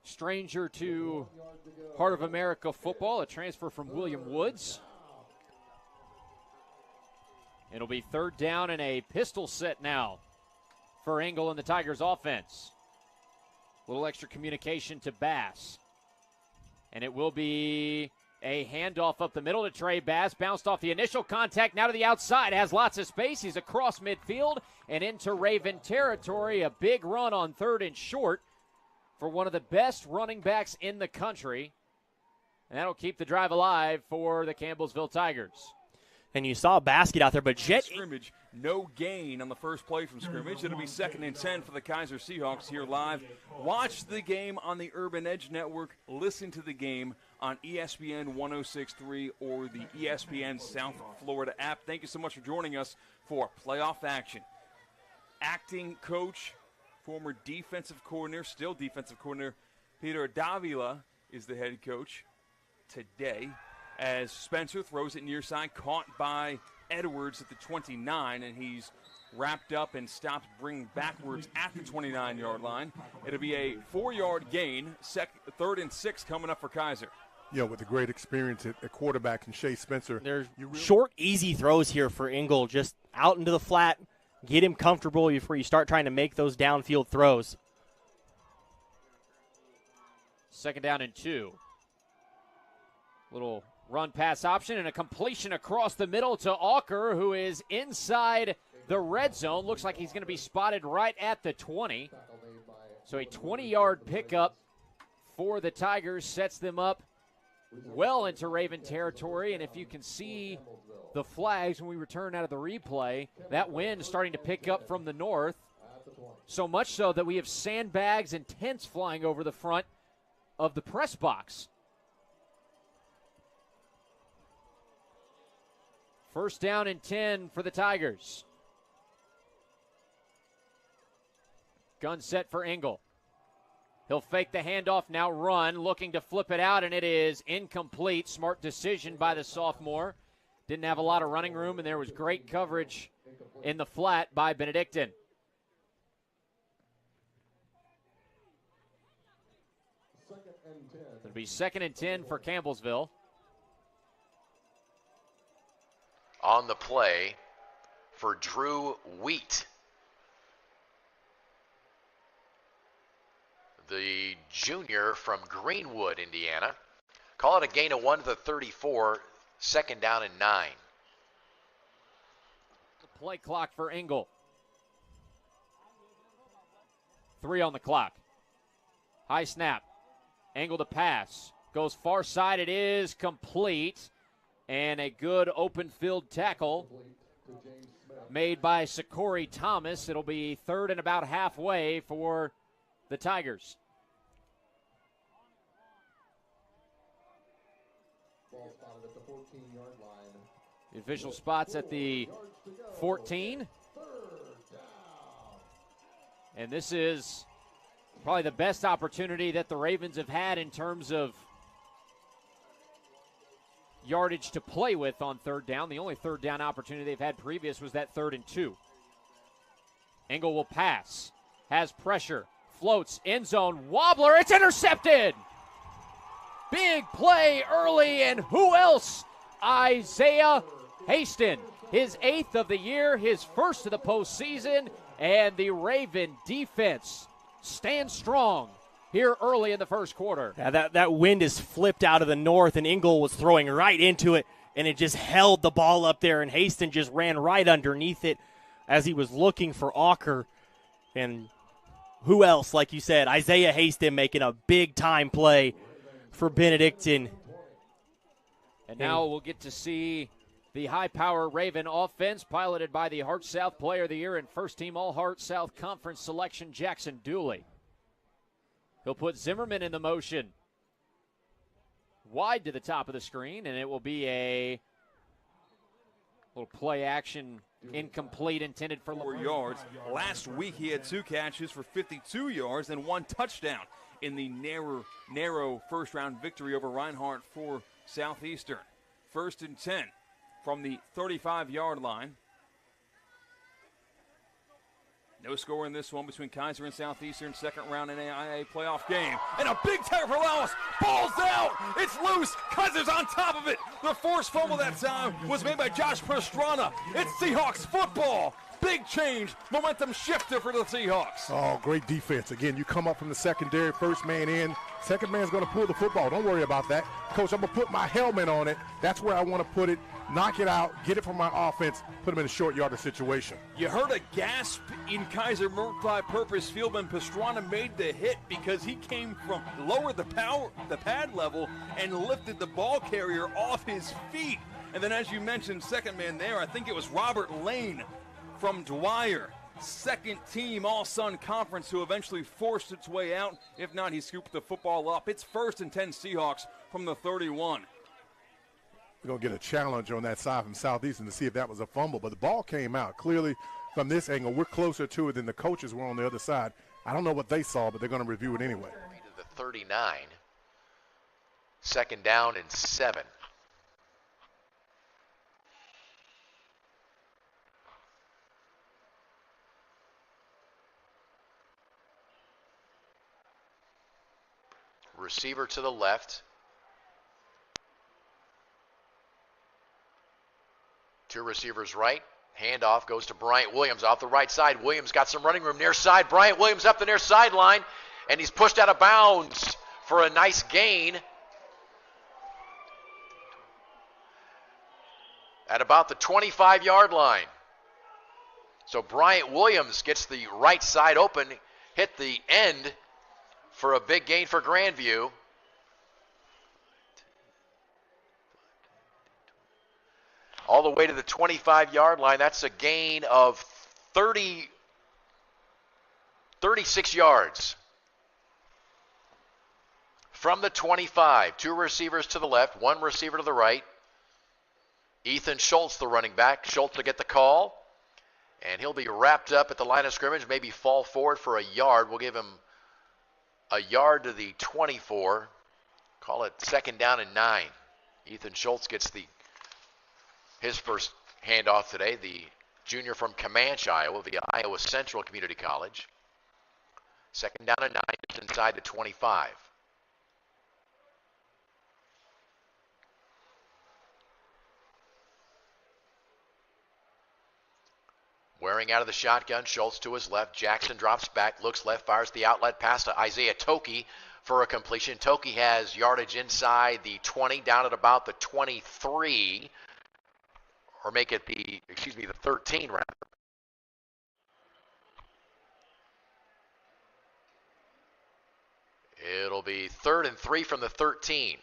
stranger to Heart of America football, a transfer from William Woods. It'll be third down and a pistol set now for Engel and the Tigers offense. A little extra communication to Bass. And it will be a handoff up the middle to Trey Bass. Bounced off the initial contact, now to the outside. Has lots of space. He's across midfield and into Raven territory. A big run on third and short for one of the best running backs in the country. And that'll keep the drive alive for the Campbellsville Tigers. And you saw a basket out there, but scrimmage, no gain on the first play from scrimmage. It'll be 2nd and 10 for the Kaiser Seahawks here live. Watch the game on the Urban Edge Network. Listen to the game on ESPN 106.3 or the ESPN South Florida app. Thank you so much for joining us for playoff action. Acting coach, former defensive coordinator, still defensive coordinator, Peter Davila is the head coach today, as Spencer throws it near side, caught by Edwards at the 29, and he's wrapped up and stopped, bringing backwards at the 29-yard line. It'll be a 4-yard gain, 3rd and 6 coming up for Kaiser. Yeah, with the great experience at quarterback and Shea Spencer. There's short, easy throws here for Engel, just out into the flat, get him comfortable before you start trying to make those downfield throws. 2nd down and 2. Little run pass option and a completion across the middle to Auker, who is inside the red zone. Looks like he's going to be spotted right at the 20. So a 20-yard pickup for the Tigers sets them up well into Raven territory. And if you can see the flags when we return out of the replay, that wind is starting to pick up from the north. So much so that we have sandbags and tents flying over the front of the press box. 1st down and 10 for the Tigers. Gun set for Engel. He'll fake the handoff, now run, looking to flip it out, and it is incomplete. Smart decision by the sophomore. Didn't have a lot of running room, and there was great coverage in the flat by Benedictine. It'll be 2nd and 10 for Campbellsville. On the play for Drew Wheat, the junior from Greenwood, Indiana. Call it a gain of 1 to the 34, 2nd down and 9. The play clock for Engel. 3 on the clock. High snap. Engel to pass. Goes far side. It is complete. And a good open field tackle made by Sakori Thomas. It'll be 3rd and about halfway for the Tigers. The official spots at the 14. And this is probably the best opportunity that the Ravens have had in terms of yardage to play with on 3rd down. The only 3rd down opportunity they've had previous was that 3rd and 2. Engel will pass. Has pressure. Floats. End zone. Wobbler. It's intercepted. Big play early. And who else? Isaiah Haston. His 8th of the year. His 1st of the postseason. And the Raven defense stands strong here early in the 1st quarter. Yeah, that wind is flipped out of the north, and Engel was throwing right into it, and it just held the ball up there, and Haston just ran right underneath it as he was looking for Auker. And who else, like you said, Isaiah Haston making a big-time play for Benedictine. And now we'll get to see the high-power Raven offense piloted by the Heart South Player of the Year and first-team All-Heart South Conference selection, Jackson Dooley. He'll put Zimmerman in the motion. Wide to the top of the screen, and it will be a little play action incomplete intended for 4 yards. Last week he had 2 catches for 52 yards and 1 touchdown in the narrow first-round victory over Reinhardt for Southeastern. 1st and 10 from the 35-yard line. No score in this one between Kaiser and Southeastern, second round NAIA playoff game. And a big tackle for Laos. Ball's out. It's loose. Kaiser's on top of it. The forced fumble that time was made by Josh Pastrana. It's Seahawks football. Big change. Momentum shifter for the Seahawks. Oh, great defense. Again, you come up from the secondary, first man in. Second man's going to pull the football. Don't worry about that. Coach, I'm going to put my helmet on it. That's where I want to put it. Knock it out. Get it from my offense. Put them in a short yardage situation. You heard a gasp in Kaiser multi-purpose field when Pastrana made the hit because he came from lower the pad level and lifted the ball carrier off his feet. And then as you mentioned, second man there, I think it was Robert Lane from Dwyer. Second team All-Sun Conference who eventually forced its way out. If not, he scooped the football up. It's 1st and 10 Seahawks from the 31. We're going to get a challenge on that side from Southeastern to see if that was a fumble. But the ball came out. Clearly, from this angle, we're closer to it than the coaches were on the other side. I don't know what they saw, but they're going to review it anyway. To the 39. Second down and 7. Receiver to the left. Two receivers right. Handoff goes to Bryant Williams off the right side. Williams got some running room near side. Bryant Williams up the near sideline, and he's pushed out of bounds for a nice gain at about the 25-yard line. So Bryant Williams gets the right side open, hit the end for a big gain for Grandview. All the way to the 25-yard line. That's a gain of 36 yards. From the 25, two receivers to the left, one receiver to the right. Ethan Schultz, the running back. Schultz to get the call. And he'll be wrapped up at the line of scrimmage, maybe fall forward for a yard. We'll give him a yard to the 24. Call it second down and 9. Ethan Schultz gets his first handoff today, the junior from Comanche, Iowa, via Iowa Central Community College. Second down and 9, just inside the 25. Wearing out of the shotgun, Schultz to his left. Jackson drops back, looks left, fires the outlet pass to Isaiah Toki for a completion. Toki has yardage inside the 20, down at about the 23. Or make it the 13 rather. It'll be 3rd and 3 from the 13.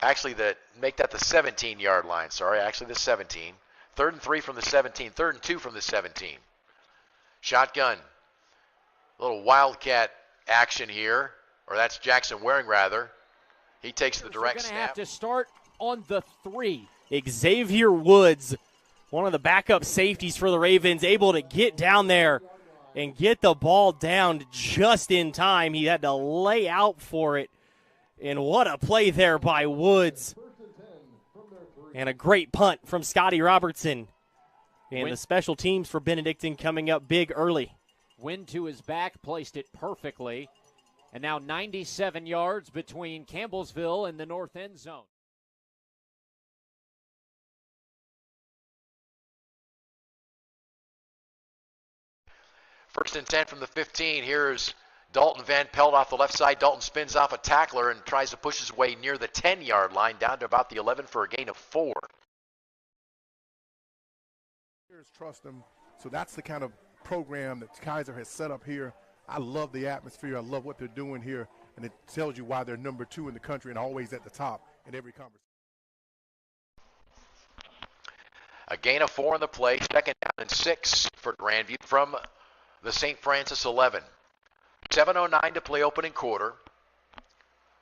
Actually, make that the 17-yard line. Sorry, actually the 17. 3rd and 3 from the 17. 3rd and 2 from the 17. Shotgun. A little wildcat action here. Or that's Jackson Waring, rather. He takes the direct snap. They're going to have to start on the 3. Xavier Woods, one of the backup safeties for the Ravens, able to get down there and get the ball down just in time. He had to lay out for it. And what a play there by Woods. And a great punt from Scotty Robertson. And the special teams for Benedictine coming up big early. Wind to his back, placed it perfectly. And now 97 yards between Campbellsville and the north end zone. First and 10 from the 15. Here's Dalton Van Pelt off the left side. Dalton spins off a tackler and tries to push his way near the 10-yard line, down to about the 11 for a gain of 4. Trust them. So that's the kind of program that Kaiser has set up here. I love the atmosphere. I love what they're doing here. And it tells you why they're number 2 in the country and always at the top in every conversation. A gain of 4 on the play. Second down and 6 for Grandview from the St. Francis 11. 7:09 to play opening quarter.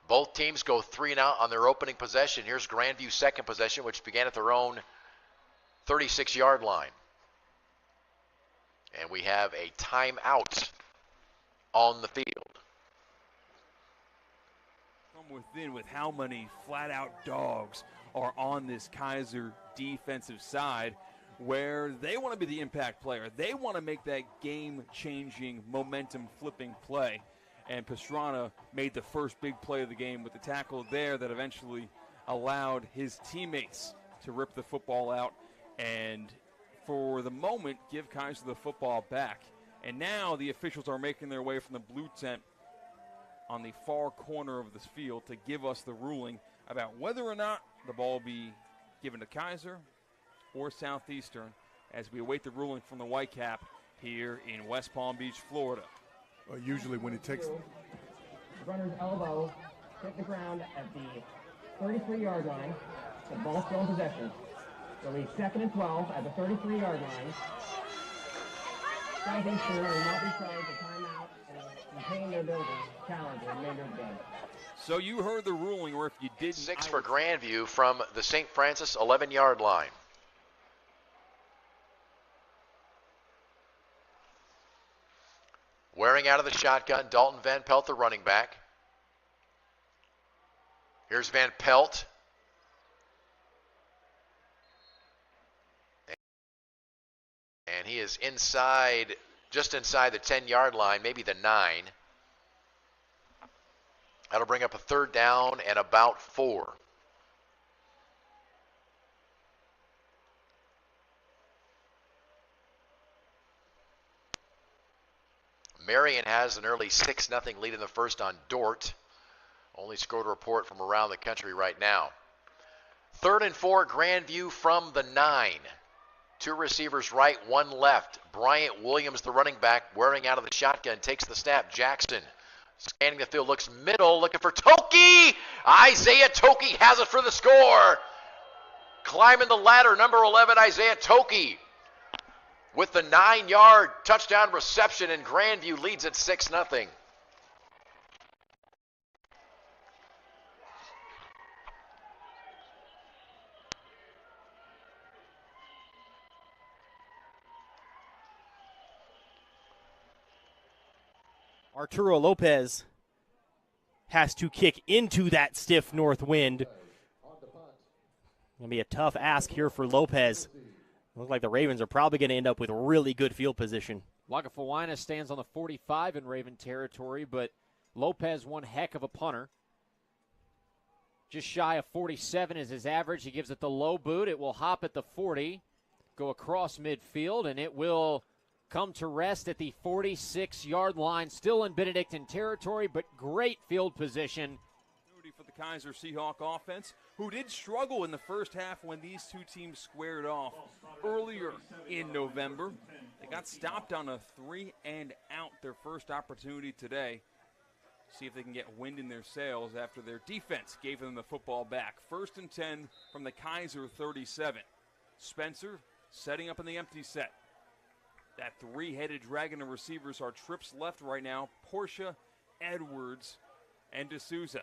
Both teams go 3 and out on their opening possession. Here's Grandview's second possession, which began at their own 36-yard line. And we have a timeout on the field. within with how many flat-out dogs are on this Kaiser defensive side, where they want to be the impact player. They want to make that game-changing, momentum-flipping play. And Pastrana made the first big play of the game with the tackle there that eventually allowed his teammates to rip the football out and, for the moment, give Kaiser the football back. And now the officials are making their way from the blue tent on the far corner of this field to give us the ruling about whether or not the ball will be given to Kaiser or Southeastern as we await the ruling from the Whitecap here in West Palm Beach, Florida. Well, usually when it takes... Runner's elbow hit the ground at the 33-yard line. The ball still in possession. Release 2nd and 12 at the 33-yard line. Southeastern will not be charged a timeout and maintain their building challenge the remainder of the game. So you heard the ruling, or if you didn't... 6 for Grandview from the St. Francis 11-yard line. Wearing out of the shotgun, Dalton Van Pelt, the running back. Here's Van Pelt. And he is inside, just inside the 10-yard line, maybe the 9. That'll bring up a 3rd down and about 4. Marion has an early 6-0 lead in the first on Dort. Only scored a report from around the country right now. 3rd and 4, Grandview from the 9. 2 receivers right, 1 left. Bryant Williams, the running back, wearing out of the shotgun, takes the snap. Jackson scanning the field, looks middle, looking for Toki. Isaiah Toki has it for the score. Climbing the ladder, number 11, Isaiah Toki, with the 9-yard touchdown reception, and Grandview leads at 6-0. Arturo Lopez has to kick into that stiff north wind. Going to be a tough ask here for Lopez. Looks like the Ravens are probably going to end up with really good field position. Lagafulina stands on the 45 in Raven territory, but Lopez, one heck of a punter. Just shy of 47 is his average. He gives it the low boot. It will hop at the 40, go across midfield, and it will come to rest at the 46-yard line. Still in Benedictine territory, but great field position. For the Kaiser Seahawk offense, who did struggle in the first half when these two teams squared off earlier in November. They got stopped on a 3-and-out, their first opportunity today. See if they can get wind in their sails after their defense gave them the football back. 1st and 10 from the Kaiser 37. Spencer setting up in the empty set. That 3-headed dragon of receivers are trips left right now. Portia, Edwards, and D'Souza.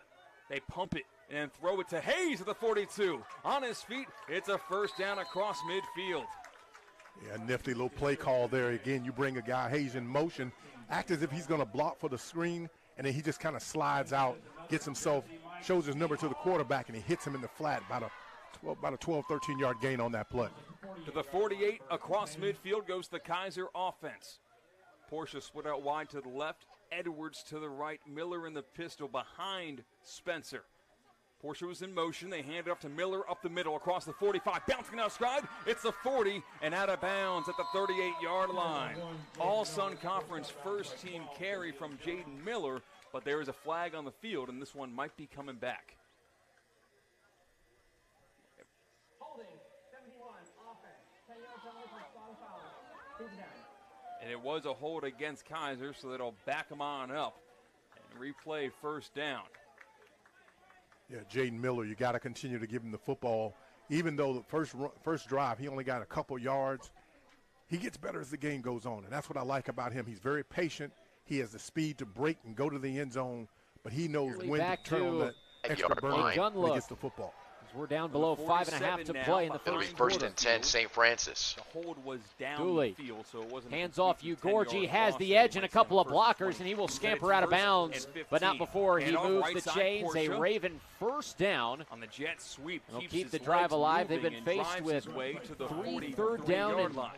They pump it and throw it to Hayes at the 42. On his feet, it's a 1st down across midfield. Yeah, nifty little play call there. Again, you bring a guy, Hayes, in motion, act as if he's going to block for the screen, and then he just kind of slides out, gets himself, shows his number to the quarterback, and he hits him in the flat. About a 12, 13-yard gain on that play. To the 48, across midfield goes the Kaiser offense. Portia split out wide to the left. Edwards to the right. Miller in the pistol behind Spencer. Portia was in motion. They hand it off to Miller up the middle across the 45. Bouncing outside. It's the 40 and out of bounds at the 38-yard line. All-Sun Conference first-team carry from Jaden Miller, but there is a flag on the field, and this one might be coming back. And it was a hold against Kaiser, so that'll back them on up and replay 1st down. Yeah, Jaden Miller, you got to continue to give him the football. Even though the first drive, he only got a couple yards, he gets better as the game goes on, and that's what I like about him. He's very patient. He has the speed to break and go to the end zone, but he knows when to turn on that extra burner when he gets the football. We're down below 5.5 to play in the It'll be first first quarter. and 10, St. Francis. The hold was down Dooley the field, so it wasn't hands off. Ugorji has the edge and a couple of blockers, and he will scamper out of bounds, but not before he moves the chains. A Raven first down. On the jet sweep, They'll keeps keep his the drive legs alive. They've moving been and faced drives with his way to the 3 third down 43-yard and line.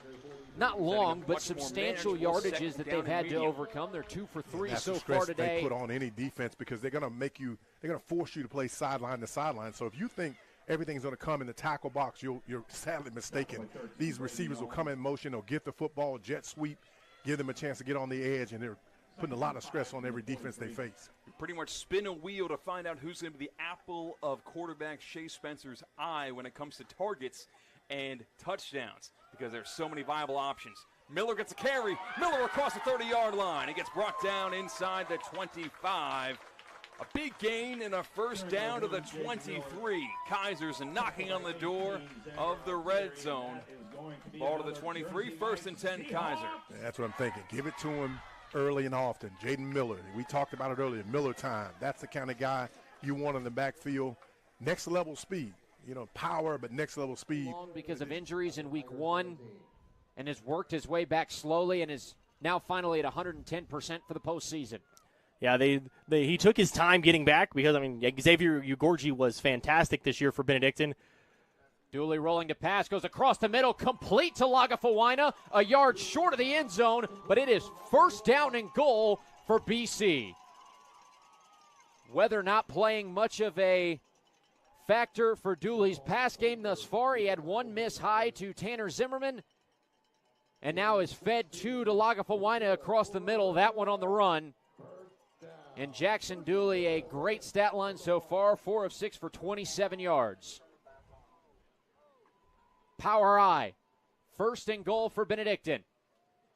not long, but much more substantial manageable yardages second that down they've had and to medium. overcome. They're 2 for 3 That's so the far stress today. they put on any defense because they're going to force you to play sideline to sideline. So if you think everything's going to come in the tackle box, you're sadly mistaken. These receivers will come in motion, they'll get the football, jet sweep, give them a chance to get on the edge, and they're putting a lot of stress on every defense they face. Pretty much spin a wheel to find out who's going to be the apple of quarterback Shea Spencer's eye when it comes to targets and touchdowns, because there's so many viable options. Miller gets a carry. Miller across the 30-yard line. He gets brought down inside the 25. A big gain and a first down to the 23. Kaiser's knocking on the door of the red zone. Ball to the 23, first and 10, Kaiser. That's what I'm thinking. Give it to him early and often. Jaden Miller, we talked about it earlier, Miller time. That's the kind of guy you want in the backfield. Next level speed, power, but next level speed. Long because of injuries in week 1 and has worked his way back slowly and is now finally at 110% for the postseason. Yeah, he took his time getting back because, Xavier Ugorji was fantastic this year for Benedictine. Dooley rolling to pass, goes across the middle, complete to Lagafawina, a yard short of the end zone, but it is first down and goal for BC. Weather not playing much of a factor for Dooley's pass game thus far. He had one miss high to Tanner Zimmerman, and now is fed 2 to Lagafawina across the middle, that one on the run. And Jackson Dooley, a great stat line so far, 4 of 6 for 27 yards. Power eye. First and goal for Benedictine.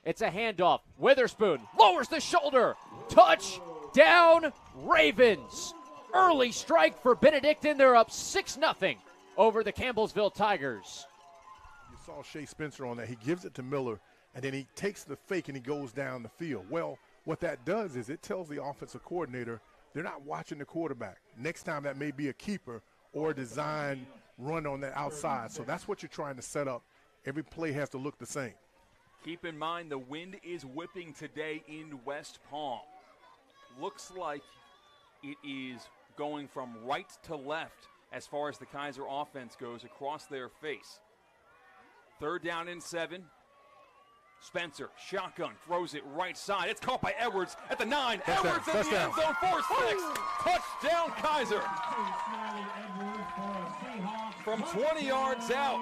It's a handoff. Witherspoon lowers the shoulder. Touchdown, Ravens. Early strike for Benedictine. They're up 6-0 over the Campbellsville Tigers. You saw Shea Spencer on that. He gives it to Miller, and then he takes the fake and he goes down the field. Well, what that does is it tells the offensive coordinator they're not watching the quarterback. Next time that may be a keeper or a design run on the outside. So that's what you're trying to set up. Every play has to look the same. Keep in mind the wind is whipping today in West Palm. Looks like it is going from right to left as far as the Kaiser offense goes across their face. Third down and 7. Spencer, shotgun, throws it right side. It's caught by Edwards at the 9. Edwards in the end zone for 6. Touchdown, Kaiser. From 20 yards out,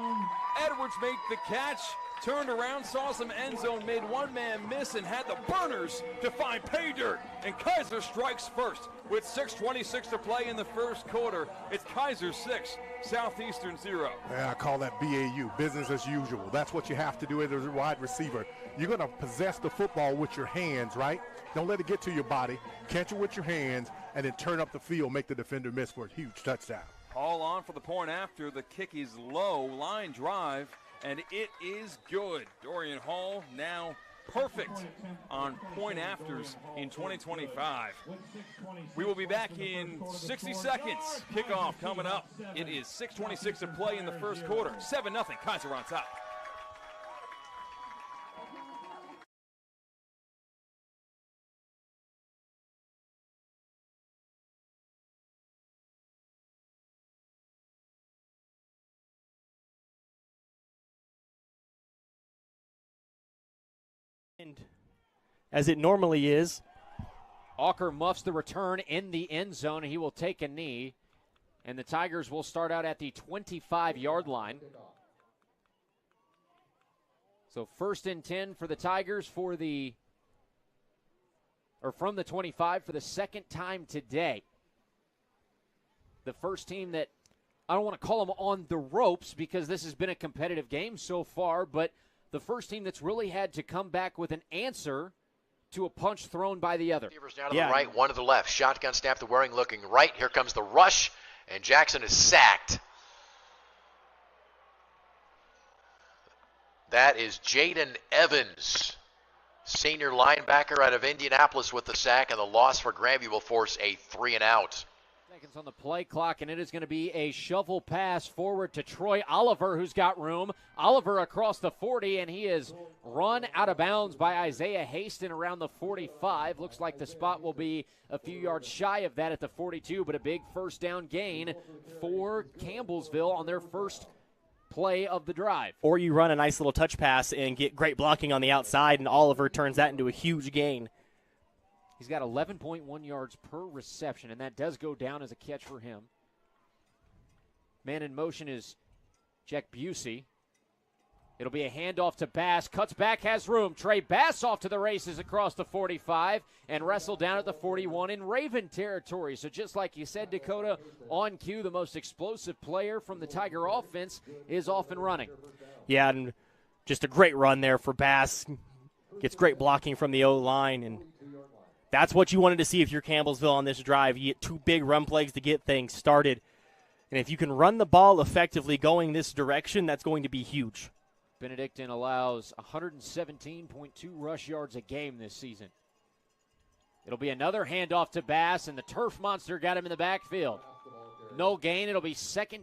Edwards made the catch, turned around, saw some end zone, made one man miss, and had the burners to find pay dirt. And Kaiser strikes first with 6:26 to play in the first quarter. It's Kaiser 6, Southeastern 0. Yeah, I call that BAU, business as usual. That's what you have to do as a wide receiver. You're going to possess the football with your hands, right? Don't let it get to your body. Catch it with your hands, and then turn up the field, make the defender miss for a huge touchdown. All on for the point after. The kick is low, line drive, and it is good. Dorian Hall now perfect on point afters in 2025. We will be back in 60 seconds. Kickoff coming up. It is 6:26 to play in the first quarter. 7-0, Kaiser on top. And as it normally is, Auker muffs the return in the end zone. He will take a knee, and the Tigers will start out at the 25-yard line. So first and 10 for the Tigers from the 25 for the second time today. The first team that, I don't want to call them on the ropes because this has been a competitive game so far, but the first team that's really had to come back with an answer to a punch thrown by the other. Receivers now to the right, one to the left. Shotgun snap to Waring looking right. Here comes the rush, and Jackson is sacked. That is Jaden Evans, senior linebacker out of Indianapolis with the sack, and the loss for Grandview will force a 3-and-out. Seconds on the play clock, and it is going to be a shovel pass forward to Troy Oliver, who's got room. Oliver across the 40, and he is run out of bounds by Isaiah Haston around the 45. Looks like the spot will be a few yards shy of that at the 42, but a big first down gain for Campbellsville on their first play of the drive. Or you run a nice little touch pass and get great blocking on the outside, and Oliver turns that into a huge gain. He's got 11.1 yards per reception, and that does go down as a catch for him. Man in motion is Jack Busey. It'll be a handoff to Bass. Cuts back, has room. Trey Bass off to the races across the 45 and wrestled down at the 41 in Raven territory. So just like you said, Dakota, on cue, the most explosive player from the Tiger offense is off and running. Yeah, and just a great run there for Bass. Gets great blocking from the O-line, and that's what you wanted to see if you're Campbellsville on this drive. You get two big run plays to get things started. And if you can run the ball effectively going this direction, that's going to be huge. Benedictine allows 117.2 rush yards a game this season. It'll be another handoff to Bass, and the turf monster got him in the backfield. No gain. It'll be second